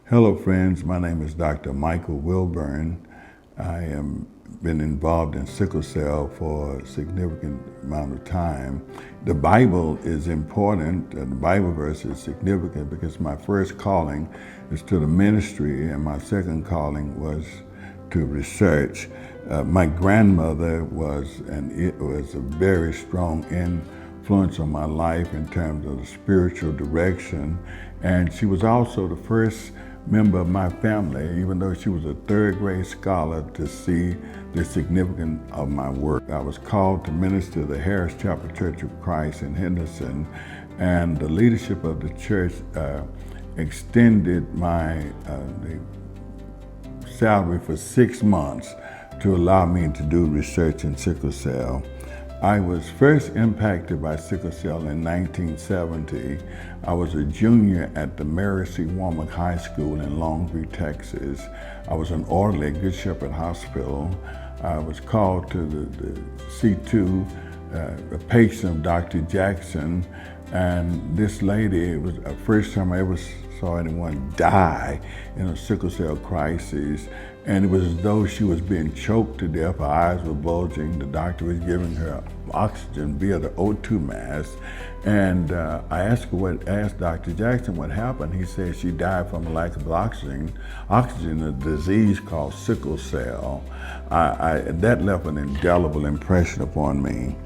Hello friends, my name is Dr. Michael Wilburn. I am been involved in sickle cell for a significant amount of time. The Bible is important, the Bible verse is significant because my first calling is to the ministry and my second calling was to research. My grandmother was a very strong influence on my life in terms of the spiritual direction, and she was also the first member of my family, even though she was a third grade scholar, to see the significance of my work. I was called to minister to the Harris Chapel Church of Christ in Henderson, and the leadership of the church extended my the salary for 6 months to allow me to do research in sickle cell. I was first impacted by sickle cell in 1970. I was a junior at the Mary C. Womack High School in Longview, Texas. I was an orderly at Good Shepherd Hospital. I was called to the C2, a patient of Dr. Jackson, and this lady, it was the first time I ever saw anyone die in a sickle cell crisis, and it was as though she was being choked to death. Her eyes were bulging. The doctor was giving her oxygen via the O2 mask, and I asked Dr. Jackson what happened. He said she died from a lack of oxygen, a disease called sickle cell. That left an indelible impression upon me.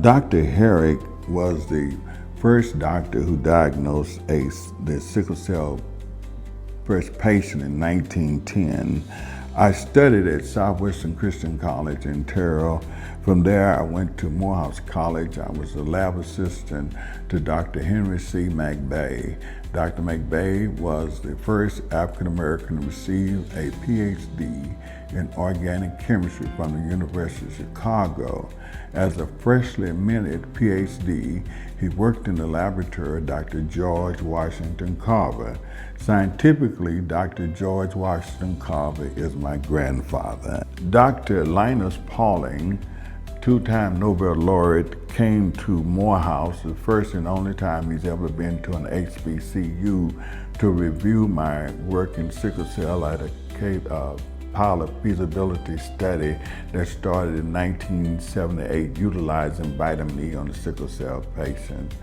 Dr. Herrick was the first doctor who diagnosed the sickle cell first patient in 1910. I studied at Southwestern Christian College in Terrell. From there, I went to Morehouse College. I was a lab assistant to Dr. Henry C. McVeigh. Dr. McVeigh was the first African American to receive a PhD in organic chemistry from the University of Chicago. As a freshly minted PhD, he worked in the laboratory of Dr. George Washington Carver. Scientifically, Dr. George Washington Carver is my grandfather. Dr. Linus Pauling, two-time Nobel laureate, came to Morehouse, the first and only time he's ever been to an HBCU, to review my work in sickle cell at a pilot feasibility study that started in 1978 utilizing vitamin E on the sickle cell patient.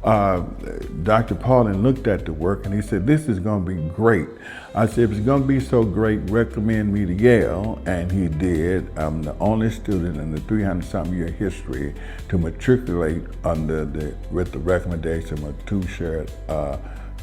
Dr. Pauling looked at the work and he said, "This is going to be great." I said, "If it's going to be so great, recommend me to Yale." And he did. I'm the only student in the 300-something year history to matriculate with the recommendation of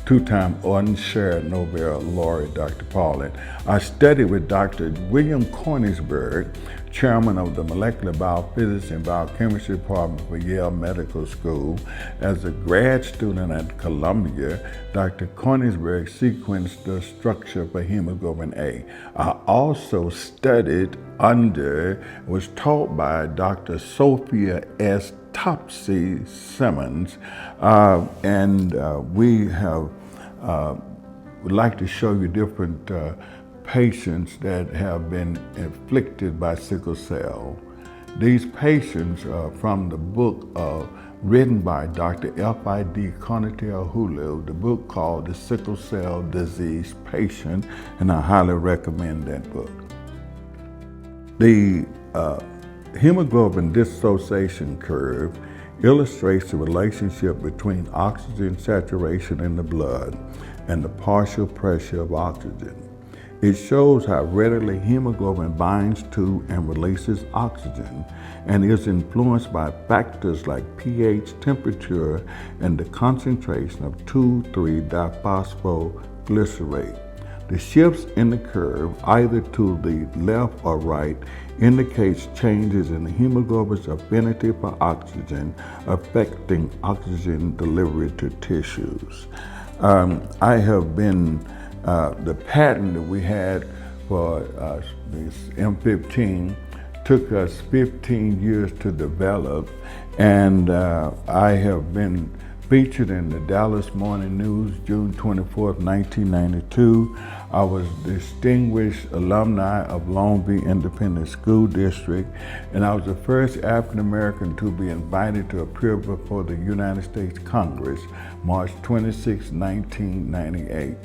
two-time unshared Nobel laureate, Dr. Pauling. I studied with Dr. William Konigsberg, chairman of the Molecular Biophysics and Biochemistry Department for Yale Medical School. As a grad student at Columbia, Dr. Konigsberg sequenced the structure for hemoglobin A. I also studied was taught by Dr. Sophia S. Topsy Simmons, and we would like to show you different patients that have been afflicted by sickle cell. These patients are from the book written by Dr. F.I.D. Konatel-Hulu, the book called The Sickle Cell Disease Patient, and I highly recommend that book. The hemoglobin dissociation curve illustrates the relationship between oxygen saturation in the blood and the partial pressure of oxygen. It shows how readily hemoglobin binds to and releases oxygen and is influenced by factors like pH, temperature, and the concentration of 2,3-diphosphoglycerate. The shifts in the curve, either to the left or right, indicates changes in the hemoglobin's affinity for oxygen, affecting oxygen delivery to tissues. I have been, the patent that we had for this M15 took us 15 years to develop, and I have been Featured in the Dallas Morning News, June 24th, 1992. I was distinguished alumni of Longview Independent School District, and I was the first African American to be invited to appear before the United States Congress, March 26, 1998,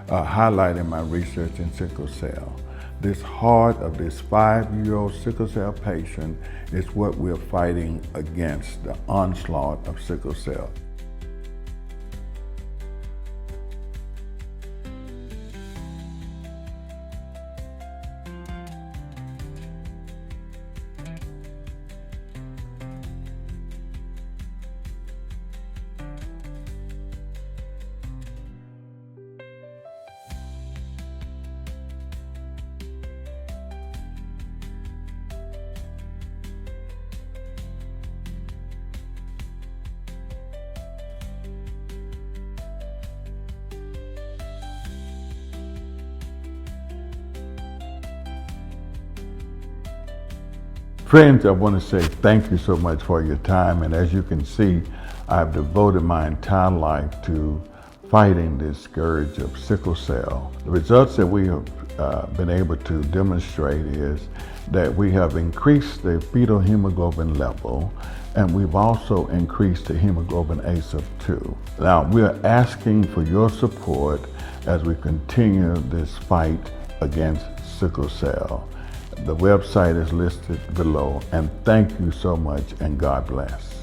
highlighting my research in sickle cell. This heart of this 5-year-old sickle cell patient is what we're fighting against, the onslaught of sickle cell. Friends, I want to say thank you so much for your time, and as you can see, I've devoted my entire life to fighting this scourge of sickle cell. The results that we have been able to demonstrate is that we have increased the fetal hemoglobin level, and we've also increased the hemoglobin A sub 2. Now, we're asking for your support as we continue this fight against sickle cell. The website is listed below, and thank you so much, and God bless.